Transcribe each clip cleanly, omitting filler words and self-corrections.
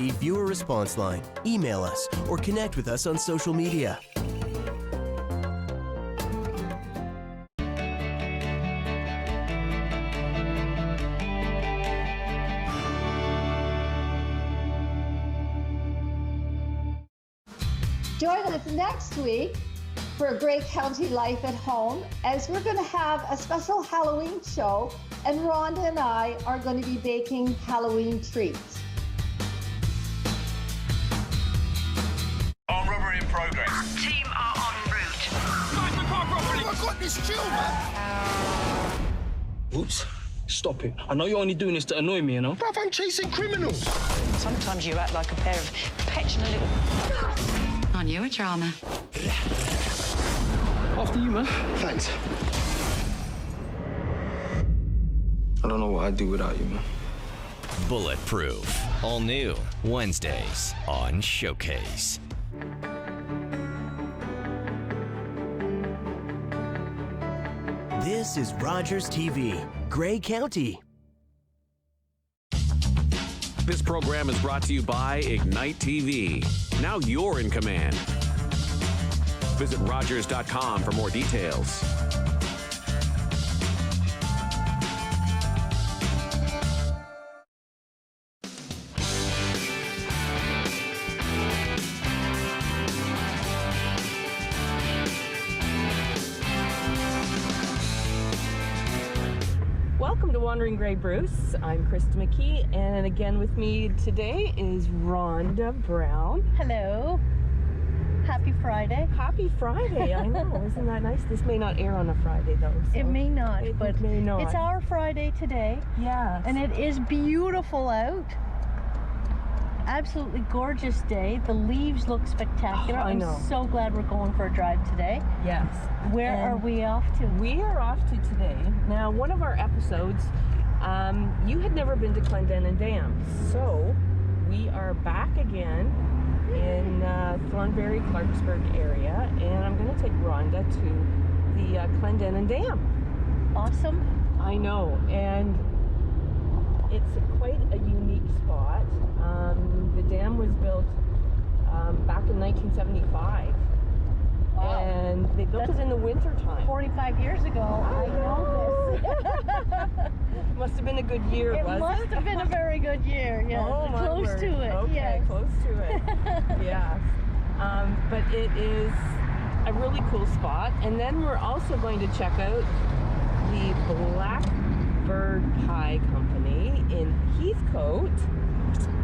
viewer response line, email us, or connect with us on social media. Join us next week for a great county life at home, as we're going to have a special Halloween show, and Rhonda and I are going to be baking Halloween treats. Armed robbery in progress. Team are en route. Find the car properly. I got this chill, man. Whoops. Stop it. I know you're only doing this to annoy me, you know? Bruv, I'm chasing criminals. Sometimes you act like a pair of petulant little... Aren't you a drama? After you, man. Thanks. I don't know what I'd do without you, man. Bulletproof. All new. Wednesdays on Showcase. This is Rogers TV, Grey County. This program is brought to you by Ignite TV. Now you're in command. Visit Rogers.com for more details. Welcome to Wandering Grey Bruce. I'm Krista McKee, and again with me today is Rhonda Brown. Hello. Happy Friday. Happy Friday. I know, isn't that nice? This may not air on a Friday though. So it may not, but it may not. It's our Friday today. Yes. And it is beautiful out. Absolutely gorgeous day. The leaves look spectacular. I know. I'm so glad we're going for a drive today. Yes. Where are we off to? We are off to today. Now, one of our episodes, you had never been to Clendenin Dam, so we are back again in Thornbury, Clarksburg area, and I'm going to take Rhonda to the Clendenin Dam. Awesome. I know, and it's quite a unique spot. The dam was built back in 1975. Wow. And they built it in the winter time. 45 years ago. I know this. Must have been a good year, it wasn't it? Must have been a very good year, yes. Oh, my close word. to it, okay, yes. Close to it, yes. But it is a really cool spot. And then we're also going to check out the Blackbird Pie Company in Heathcote.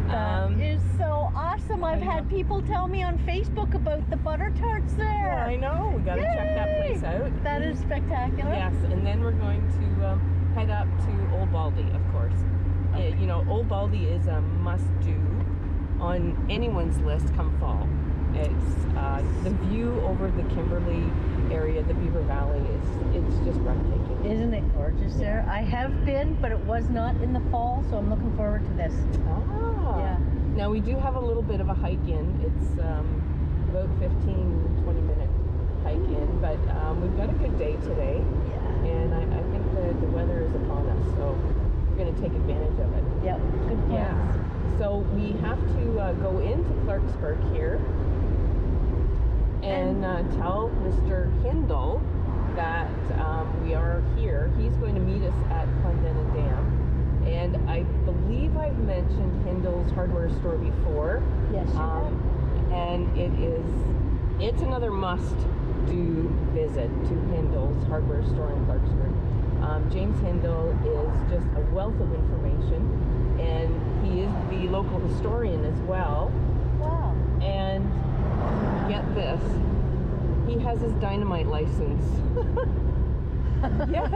That is so awesome. I've had people tell me on Facebook about the butter tarts there. Yeah, I know. We got to check that place out. That is spectacular. Yes, and then we're going to head up to Old Baldy, of course. Okay. You know, Old Baldy is a must-do on anyone's list come fall. It's the view over the Kimberley area, the Beaver Valley, it's just breathtaking. Isn't it gorgeous there? I have been, but it was not in the fall, so I'm looking forward to this. Ah. Yeah. Now we do have a little bit of a hike in. It's about 15-20 minute hike in, but we've got a good day today. Yeah. And I think the weather is upon us, so we're going to take advantage of it. Yep, good plan. Yeah. So we have to go into Clarksburg here and tell Mr. Hindle that we are here. He's going to meet us at Clendenin Dam. And I believe I've mentioned Hindle's hardware store before. Yes, you have. And it's another must-do visit to Hindle's hardware store in Clarksburg. James Hindle is just a wealth of information, and he is the local historian as well. Wow. And get this, he has his dynamite license. Yes.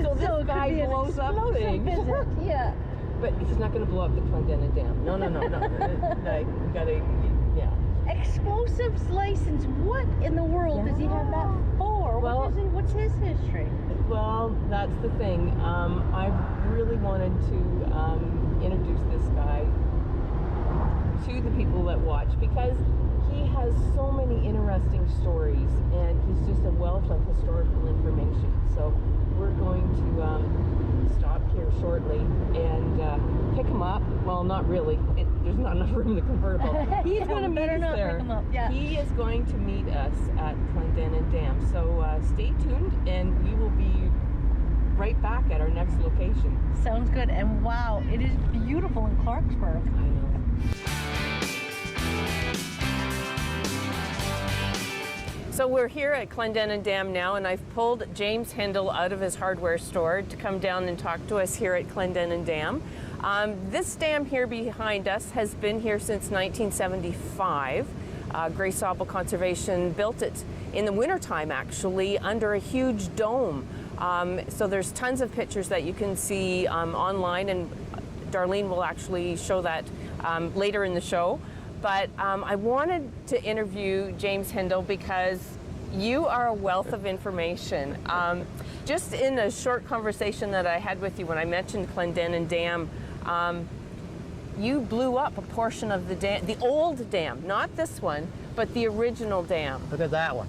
So this guy blows up things. Yeah. But he's not going to blow up the Clendenin Dam. No. Like, we gotta, yeah. Explosives license. What in the world does he have that for? Well, what's his history? Well, that's the thing. I really wanted to introduce this guy to the people that watch, because he has so many interesting stories, and he's just a wealth of historical information. So we're going to stop here shortly and pick him up. Well, not really. there's not enough room in the convertible. He's going to meet us not there. pick him up, yeah. He is going to meet us at Clendenin Dam. So stay tuned, and we will be right back at our next location. Sounds good. And wow, it is beautiful in Clarksburg. I know. So we're here at Clendenin Dam now, and I've pulled James Hindle out of his hardware store to come down and talk to us here at Clendenin Dam. This dam here behind us has been here since 1975. Baldy Conservation built it in the wintertime, actually, under a huge dome. So there's tons of pictures that you can see online, and Darlene will actually show that later in the show. But I wanted to interview James Hindle because you are a wealth of information. Just in a short conversation that I had with you when I mentioned Clendenin Dam, you blew up a portion of the dam, the old dam, not this one, but the original dam. Look at that one.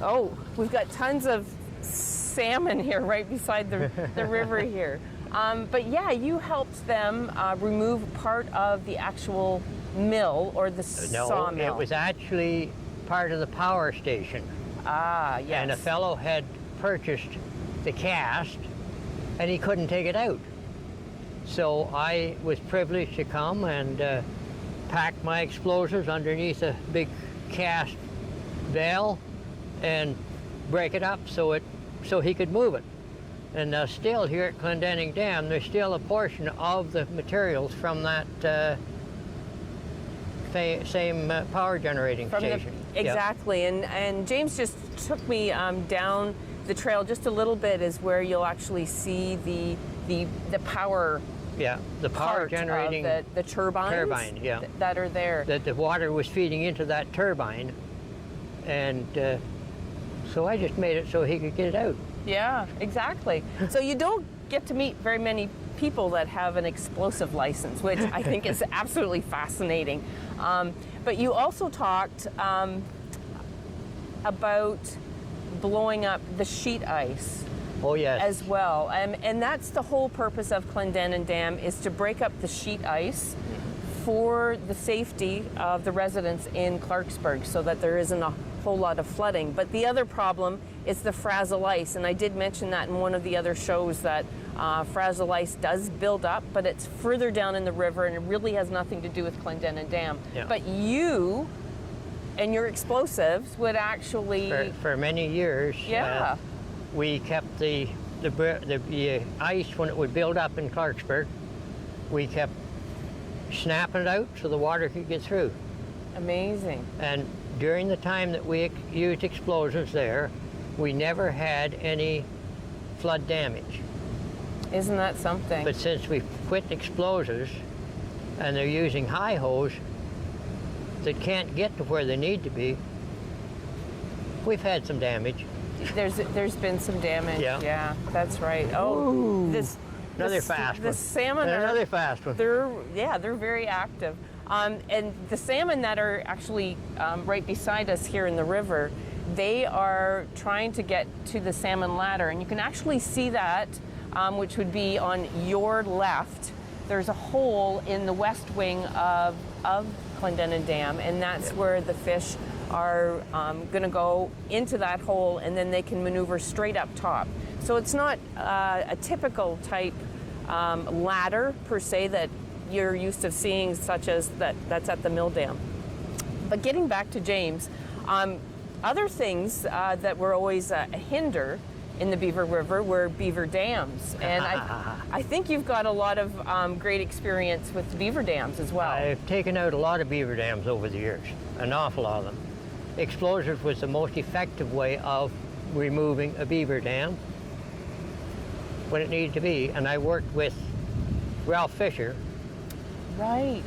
Oh, we've got tons of salmon here right beside the river here. But yeah, you helped them remove part of the actual mill or the sawmill. No, it was actually part of the power station. Ah, yes. And a fellow had purchased the cast and he couldn't take it out. So I was privileged to come and pack my explosives underneath a big cast bell and break it up so he could move it. And still here at Clendenin Dam, there's still a portion of the materials from that same power generating station. Exactly, yep. And James just took me down the trail just a little bit, is where you'll actually see the power. Yeah, the power generating the turbines that are there. That the water was feeding into that turbine, and so I just made it so he could get it out. Yeah, exactly. So you don't get to meet very many people that have an explosive license, which I think is absolutely fascinating. But you also talked about blowing up the sheet ice. Oh, yes. As well. And that's the whole purpose of Clendenin Dam, is to break up the sheet ice for the safety of the residents in Clarksburg, so that there isn't a whole lot of flooding. But the other problem is the fragile ice, and I did mention that in one of the other shows, that fragile ice does build up, but it's further down in the river, and it really has nothing to do with Clendenin Dam. Yeah. But you and your explosives would actually... For many years, we kept the ice, when it would build up in Clarksburg, we kept snapping it out so the water could get through. Amazing. And during the time that we used explosives there, we never had any flood damage. Isn't that something? But since we quit explosives and they're using high hose that can't get to where they need to be, we've had some damage. There's been some damage. Yeah, that's right. Oh, Ooh, another fast one. The salmon are another fast one. They're very active. And the salmon that are actually right beside us here in the river, they are trying to get to the Salmon Ladder, and you can actually see that, which would be on your left. There's a hole in the west wing of Clendenin Dam, and that's where the fish are going to go into that hole, and then they can maneuver straight up top. So it's not a typical type ladder per se that you're used to seeing, such as that's at the mill dam. But getting back to James, other things that were always a hinder in the Beaver River were beaver dams, and I think you've got a lot of great experience with the beaver dams as well. I've taken out a lot of beaver dams over the years, an awful lot of them. Explosives was the most effective way of removing a beaver dam when it needed to be, and I worked with Ralph Fisher,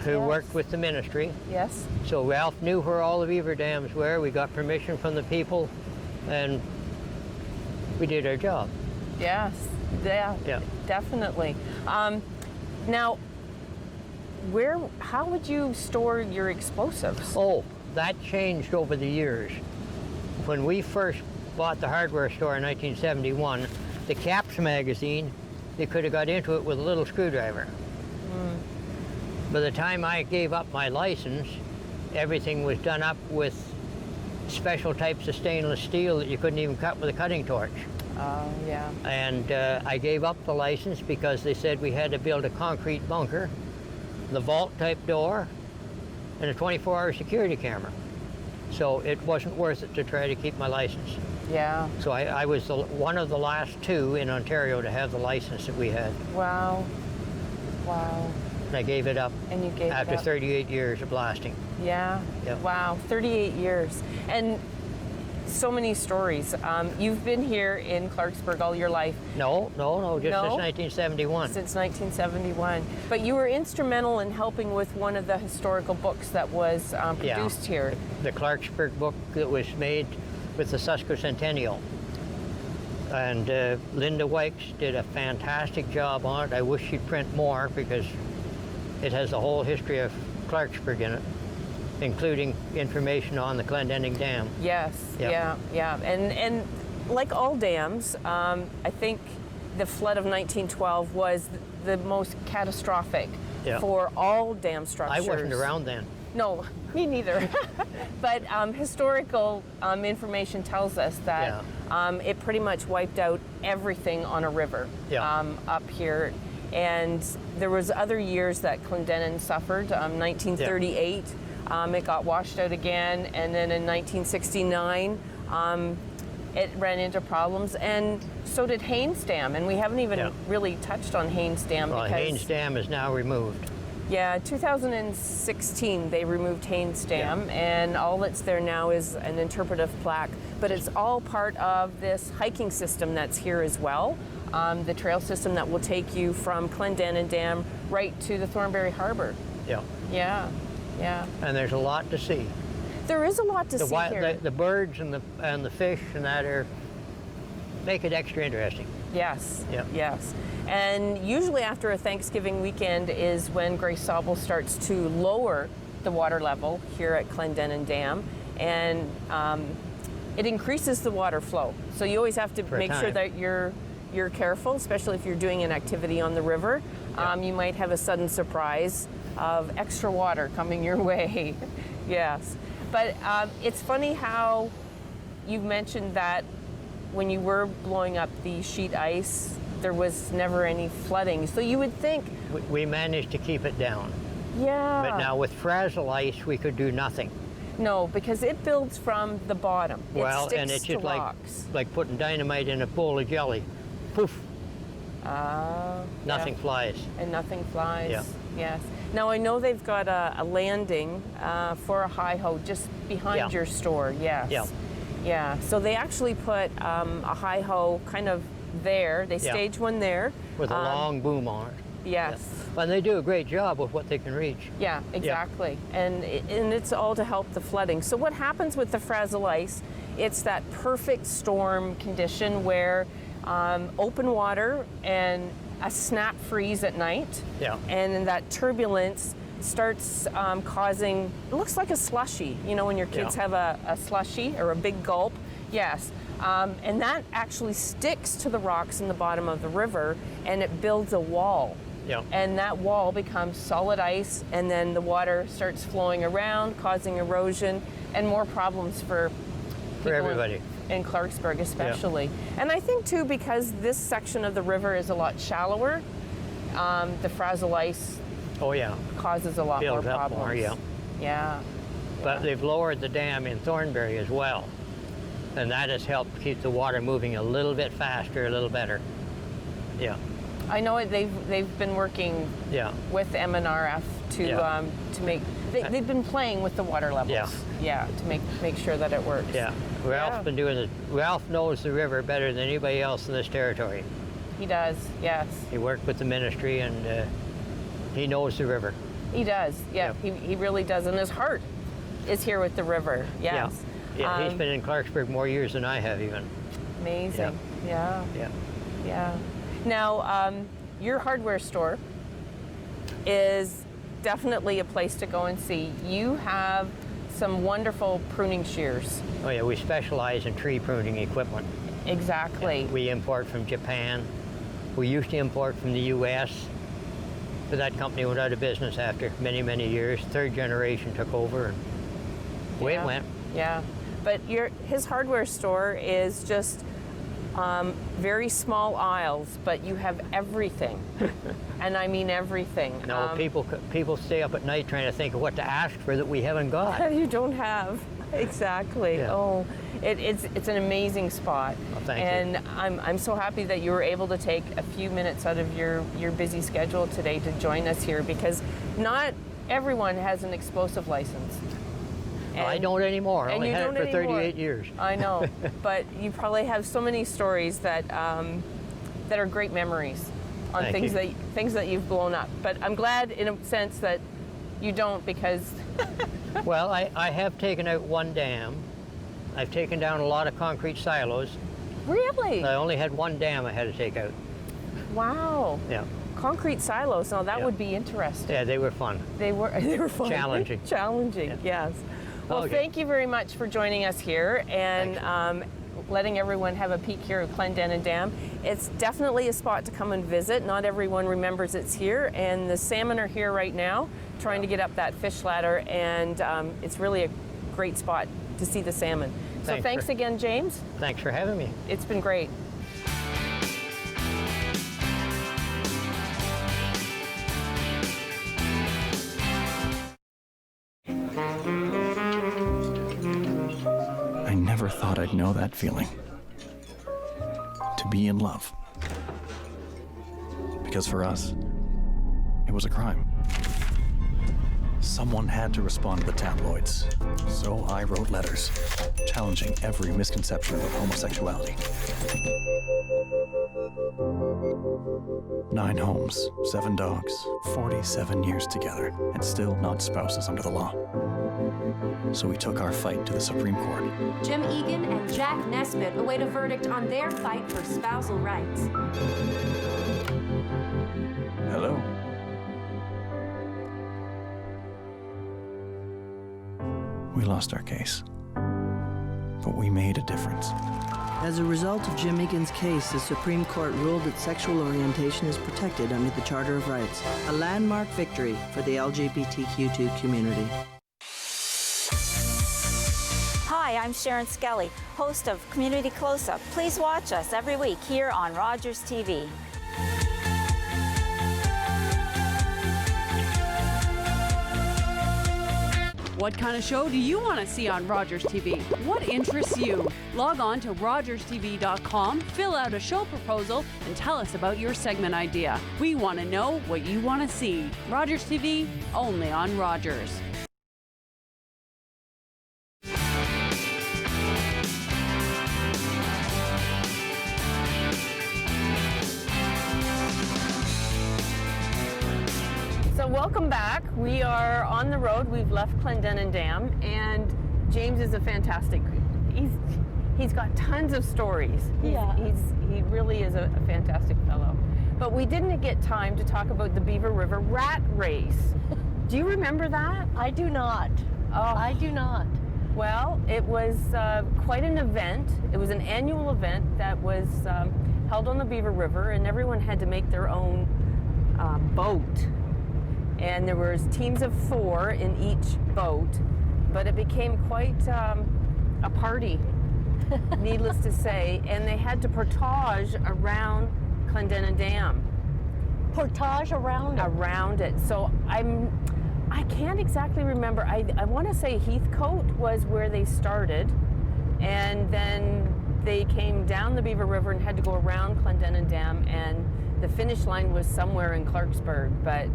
who worked with the ministry. Yes. So Ralph knew where all the beaver dams were. We got permission from the people, and we did our job. Yes, yeah. Definitely. Now, how would you store your explosives? Oh, that changed over the years. When we first bought the hardware store in 1971, the Caps magazine, they could have got into it with a little screwdriver. By the time I gave up my license, everything was done up with special types of stainless steel that you couldn't even cut with a cutting torch. Oh, yeah. And I gave up the license because they said we had to build a concrete bunker, the vault type door, and a 24-hour security camera. So it wasn't worth it to try to keep my license. Yeah. So I was one of the last 2 in Ontario to have the license that we had. Wow. Wow. And I gave it up And you gave after it up. 38 years of blasting. Yeah. Yep. Wow. 38 years. And so many stories. You've been here in Clarksburg all your life. No, just No? since 1971. Since 1971. But you were instrumental in helping with one of the historical books that was produced here. The Clarksburg book that was made with the Sesquicentennial. And Linda Wykes did a fantastic job on it. I wish she'd print more because it has the whole history of Clarksburg in it, including information on the Clendenin Dam. Yes, Yep. yeah. And like all dams, I think the flood of 1912 was the most catastrophic for all dam structures. I wasn't around then. No, me neither. But historical information tells us that it pretty much wiped out everything on a river up here. And there was other years that Clendenin suffered. 1938, it got washed out again, and then in 1969, it ran into problems, and so did Haynes Dam. And we haven't even really touched on Haynes Dam Well, because Haynes Dam is now removed. Yeah, 2016 they removed Haynes Dam, and all that's there now is an interpretive plaque. But it's all part of this hiking system that's here as well. The trail system that will take you from Clendenin Dam right to the Thornbury Harbor. Yeah. Yeah. And there's a lot to see. There is a lot to see here. The birds and the fish and that make it extra interesting. Yes. Yeah. Yes. And usually after a Thanksgiving weekend is when Grace Sobel starts to lower the water level here at Clendenin Dam, and it increases the water flow. So you always have to make sure that you're careful, especially if you're doing an activity on the river. You might have a sudden surprise of extra water coming your way. Yes. But it's funny how you mentioned that when you were blowing up the sheet ice, there was never any flooding. So you would think... We managed to keep it down. Yeah. But now with fragile ice, we could do nothing. No, because it builds from the bottom. Well, it sticks and it's just to rocks. like putting dynamite in a bowl of jelly. Poof. Nothing flies. And nothing flies. Yeah. Yes. Now I know they've got a landing for a hi-ho just behind your store. Yes. Yeah. Yeah. So they actually put a hi-ho kind of there. They stage one there. With a long boom on it. Yes. Yeah. And they do a great job with what they can reach. Yeah, exactly. Yeah. And it's all to help the flooding. So what happens with the fragile ice, it's that perfect storm condition where open water and a snap freeze at night. Yeah. And then that turbulence starts causing, it looks like a slushy, you know, when your kids have a slushy or a big gulp. Yes. And that actually sticks to the rocks in the bottom of the river, and it builds a wall. Yeah. And that wall becomes solid ice, and then the water starts flowing around, causing erosion and more problems for everybody. In Clarksburg especially. Yeah. And I think too, because this section of the river is a lot shallower, the fragile ice causes a lot more problems. Yeah. But they've lowered the dam in Thornbury as well. And that has helped keep the water moving a little bit faster, a little better. Yeah. I know they've been working with MNRF to make. They've been playing with the water levels. Yeah. To make sure that it works. Yeah. Ralph's been doing it. Ralph knows the river better than anybody else in this territory. He does. Yes. He worked with the ministry, and he knows the river. He does. Yeah. He really does, and his heart is here with the river. Yes. Yeah. He's been in Clarksburg more years than I have even. Amazing. Yeah. Yeah. Now, your hardware store is definitely a place to go and see. You have some wonderful pruning shears. Oh yeah, we specialize in tree pruning equipment. Exactly. Yeah, we import from Japan. We used to import from the U.S. But that company went out of business after many, many years. Third generation took over, and away it went. Yeah, but his hardware store is just very small aisles, but you have everything. And I mean everything. No, people stay up at night trying to think of what to ask for that we haven't got. You don't have. Exactly. Yeah. Oh, it's an amazing spot. Well, thank you. And I'm so happy that you were able to take a few minutes out of your busy schedule today to join us here, because not everyone has an explosive license. And, I don't anymore. I only had it for 38 years. I know, but you probably have so many stories that that are great memories on things that you've blown up. But I'm glad, in a sense, that you don't, because. Well, I have taken out one dam. I've taken down a lot of concrete silos. Really? I only had one dam I had to take out. Wow. Yeah. Concrete silos. Now that would be interesting. Yeah, they were fun. They were fun. Challenging. Challenging. Yes. Well, thank you very much for joining us here and letting everyone have a peek here at Clendenin Dam. It's definitely a spot to come and visit. Not everyone remembers it's here, and the salmon are here right now trying to get up that fish ladder, and it's really a great spot to see the salmon. So thanks again, James. Thanks for having me. It's been great. I never thought I'd know that feeling. To be in love. Because for us, it was a crime. Someone had to respond to the tabloids. So I wrote letters, challenging every misconception about homosexuality. 9 homes, 7 dogs, 47 years together, and still not spouses under the law. So we took our fight to the Supreme Court. Jim Egan and Jack Nesbitt await a verdict on their fight for spousal rights. Hello. We lost our case, but we made a difference. As a result of Jim Egan's case, the Supreme Court ruled that sexual orientation is protected under the Charter of Rights, a landmark victory for the LGBTQ2 community. Hi, I'm Sharon Skelly, host of Community Close-Up. Please watch us every week here on Rogers TV. What kind of show do you want to see on Rogers TV? What interests you? Log on to rogerstv.com, fill out a show proposal, and tell us about your segment idea. We want to know what you want to see. Rogers TV, only on Rogers. So welcome back. We are on the road. We've left Clendenin Dam, and James is a fantastic. He's got tons of stories. Yeah. He really is a fantastic fellow. But we didn't get time to talk about the Beaver River rat race. Do you remember that? I do not. Oh. I do not. Well, it was quite an event. It was an annual event that was held on the Beaver River, and everyone had to make their own boat. And there was teams of 4 in each boat, but it became quite a party, needless to say, and they had to portage around Clendenin Dam. Portage around it? Around it. So I can't exactly remember. I want to say Heathcote was where they started, and then they came down the Beaver River and had to go around Clendenin Dam, and the finish line was somewhere in Clarksburg, but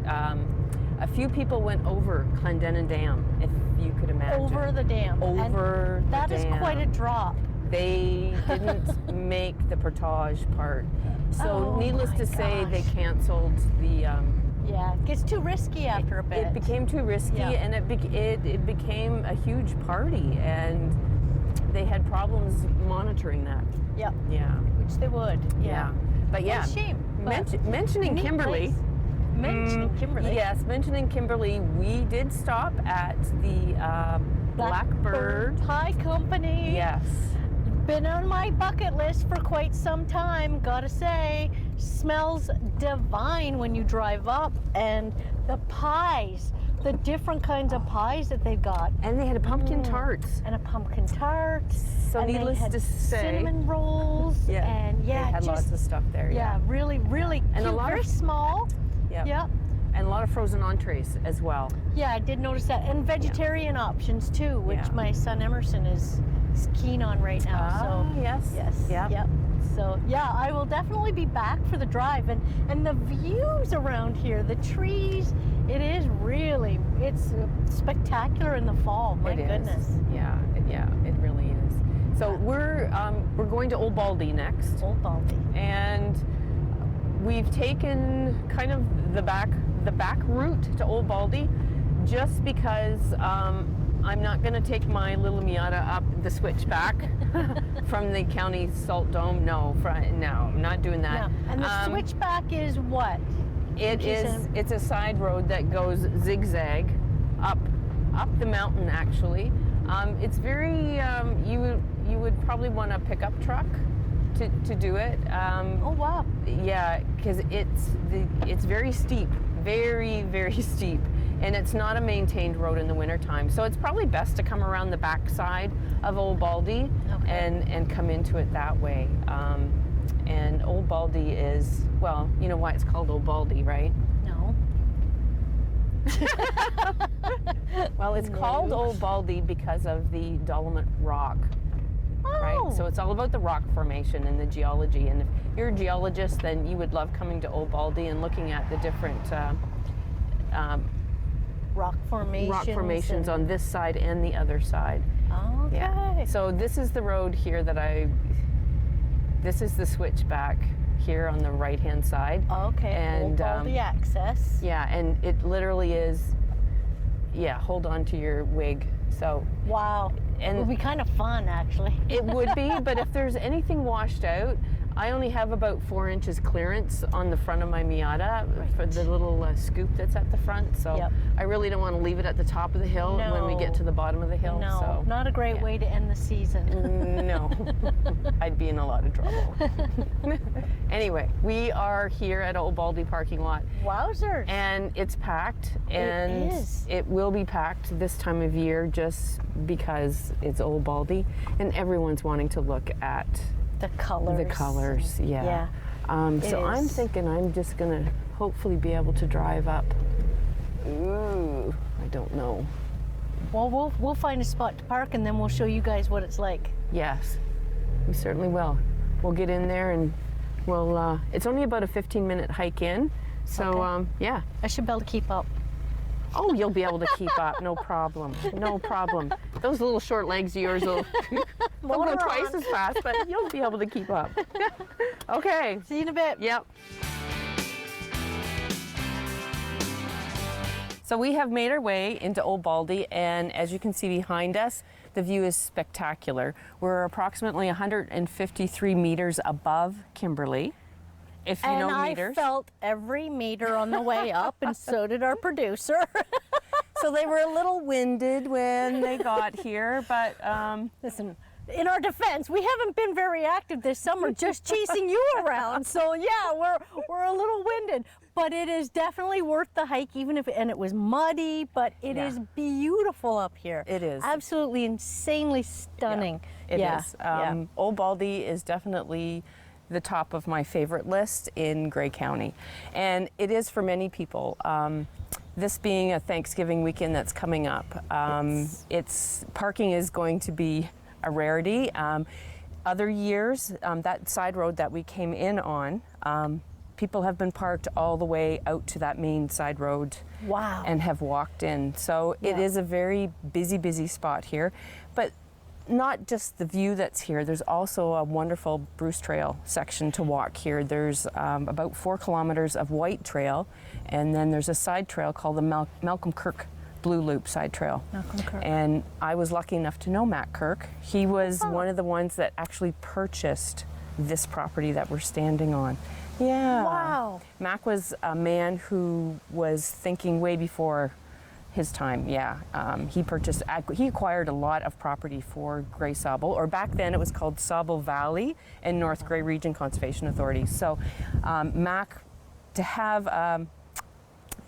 a few people went over Clendenin Dam, if you could imagine. Over the dam. Over and the that dam. That is quite a drop. They didn't make the portage part. So needless to say, they canceled the... yeah, it gets too risky after a bit. It became too risky, and it became a huge party, and they had problems monitoring that. Yep. Yeah. Which they would. Yeah. But yeah. What a shame. Mentioning Kimberly. Mentioning Kimberly. Yes, mentioning Kimberly, we did stop at the Blackbird Pie Company. Yes. Been on my bucket list for quite some time, gotta say. smells divine when you drive up, and the pies, the different kinds of pies that they've got. And they had a pumpkin tarts. And a pumpkin tart. So and needless they had to say, cinnamon rolls. And they had lots of stuff there. Yeah, really, really and cute, very small. Yeah. And a lot of frozen entrees as well. Yeah, I did notice that. And vegetarian options too, which my son Emerson is keen on right now. So yes. Yep. So yeah, I will definitely be back for the drive, and the views around here, the trees, it's spectacular in the fall. My goodness. Yeah, it really is. So we're going to Old Baldy next. Old Baldy. And we've taken kind of the back route to Old Baldy, just because I'm not going to take my little Miata up the switchback from the county salt dome. No, I'm not doing that. No. And the switchback is what? It's a side road that goes zigzag up the mountain, actually. It's very, you would probably want a pickup truck to do it. Oh wow. Yeah, because it's very steep, very, very steep. And it's not a maintained road in the wintertime. So it's probably best to come around the back side of Old Baldy and come into it that way. And Old Baldy is, well, you know why it's called Old Baldy, right? No. Well, it's called Old Baldy because of the Dolomite rock. Right? So it's all about the rock formation and the geology. And if you're a geologist, then you would love coming to Old Baldy and looking at the different rock formations on this side and the other side. Okay. Yeah. So this is the road here this is the switchback here on the right-hand side. Okay. And Old Baldy access. Yeah, and it literally is, hold on to your wig. So. Wow. And it would be kind of fun, actually. It would be, but if there's anything washed out, I only have about 4 inches clearance on the front of my Miata for the little scoop that's at the front. So I really don't want to leave it at the top of the hill when we get to the bottom of the hill. No, so, not a great way to end the season. No, I'd be in a lot of trouble. Anyway, we are here at Old Baldy Parking Lot. Wowzers. And it's packed, and it will be packed this time of year just because it's Old Baldy, and everyone's wanting to look at the colors. Yeah. So I'm thinking I'm just gonna hopefully be able to drive up. Ooh, I don't know. Well, we'll find a spot to park, and then we'll show you guys what it's like. Yes, we certainly will. We'll get in there, and we'll. It's only about a 15-minute hike in, so yeah. I should be able to keep up. Oh, you'll be able to keep up, no problem. No problem. Those little short legs of yours will go twice as fast, but you'll be able to keep up. Okay. See you in a bit. Yep. So we have made our way into Old Baldy, and as you can see behind us, the view is spectacular. We're approximately 153 meters above Kimberley. If you know meters. I felt every meter on the way up, and so did our producer. So they were a little winded when they got here, but listen, in our defense, we haven't been very active this summer, just chasing you around. So yeah, we're a little winded, but it is definitely worth the hike, even if it was muddy. But it is beautiful up here. It is absolutely insanely stunning. It is. Old Baldy is definitely the top of my favorite list in Grey County, and it is for many people. This being a Thanksgiving weekend that's coming up, it's parking is going to be a rarity. Other years, that side road that we came in on, people have been parked all the way out to that main side road. Wow. And have walked in. So it is a very busy spot here, but not just the view that's here, there's also a wonderful Bruce Trail section to walk here. There's about 4 kilometers of white trail, and then there's a side trail called the Malcolm Kirk Blue Loop side trail. Malcolm Kirk. And I was lucky enough to know Matt Kirk. He was one of the ones that actually purchased this property that we're standing on. Yeah. Wow. Mac was a man who was thinking way before His time, yeah. He acquired a lot of property for Grey Sauble, or back then it was called Sauble Valley and North Grey Region Conservation Authority. So Mac, to have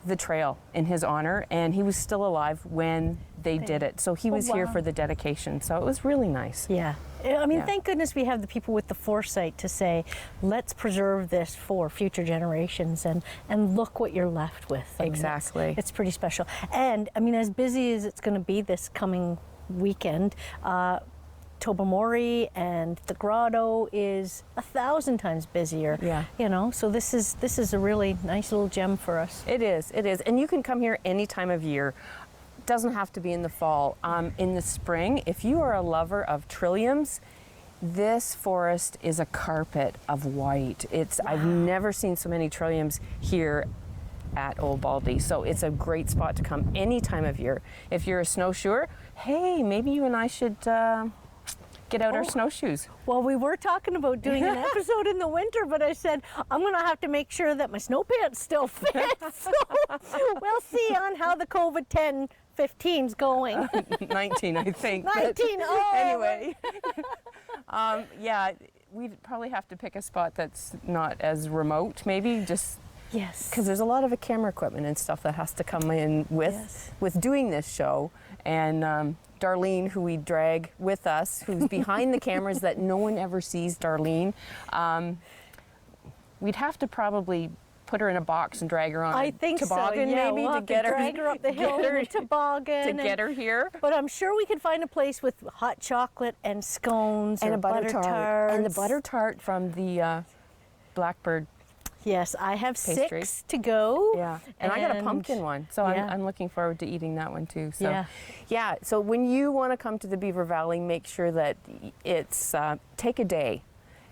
the trail in his honor, and he was still alive when they did it. So he was here for the dedication. So it was really nice. Yeah. I mean, thank goodness we have the people with the foresight to say, let's preserve this for future generations, and look what you're left with. I mean, exactly. It's pretty special. And I mean, as busy as it's going to be this coming weekend, Tobermory and the Grotto is 1,000 times busier. Yeah. You know, so this is a really nice little gem for us. It is. And you can come here any time of year. Doesn't have to be in the fall. In the spring, if you are a lover of trilliums, this forest is a carpet of white. I've never seen so many trilliums here at Old Baldy, so it's a great spot to come any time of year. If you're a snowshoer, hey, maybe you and I should get out our snowshoes. Well, we were talking about doing an episode in the winter, but I said, I'm going to have to make sure that my snow pants still fit. So we'll see on how the COVID-10 15's going. 19, I think. 19, Anyway. Yeah, we'd probably have to pick a spot that's not as remote, maybe, just... Yes. Because there's a lot of camera equipment and stuff that has to come in with doing this show. And Darlene, who we drag with us, who's behind the cameras that no one ever sees, Darlene, we'd have to probably put her in a box and drag her on a toboggan, maybe, we'll to get her, drag her up the hill in a toboggan to get her here. But I'm sure we can find a place with hot chocolate and scones and or a butter tart. tarts. And the butter tart from the Blackbird. Yes, I have pastry. 6 to go. Yeah, and I got a pumpkin one, so I'm looking forward to eating that one too. So, yeah. So when you want to come to the Beaver Valley, make sure that it's take a day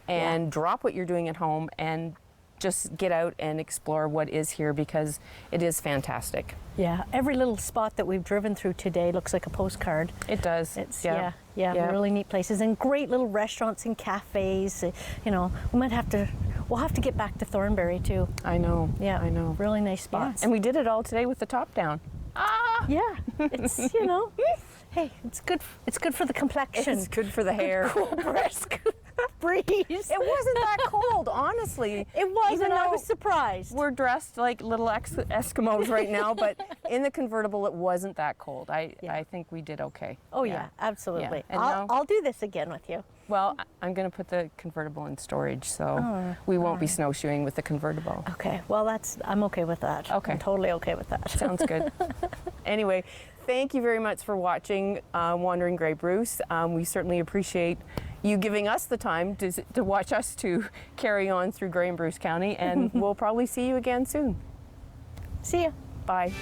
and drop what you're doing at home and just get out and explore what is here, because it is fantastic. Yeah, every little spot that we've driven through today looks like a postcard. It does. It's really neat places and great little restaurants and cafes. You know, we'll have to get back to Thornbury too. I know. Yeah, I know. Really nice spots. Yeah. And we did it all today with the top down. Yeah, it's you know, hey, it's good. It's good for the complexion. It's good for the hair. Cool, brisk breeze. It wasn't that cold, honestly. It wasn't. I was surprised. We're dressed like little Eskimos right now, but in the convertible, it wasn't that cold. I think we did okay. Oh yeah, absolutely. Yeah. And I'll do this again with you. Well, I'm going to put the convertible in storage, so we won't be snowshoeing with the convertible. Okay. Well, I'm okay with that. Okay. I'm totally okay with that. Sounds good. Anyway, thank you very much for watching Wandering Grey Bruce. We certainly appreciate you giving us the time to watch us to carry on through Grey and Bruce County, and we'll probably see you again soon. See ya. Bye.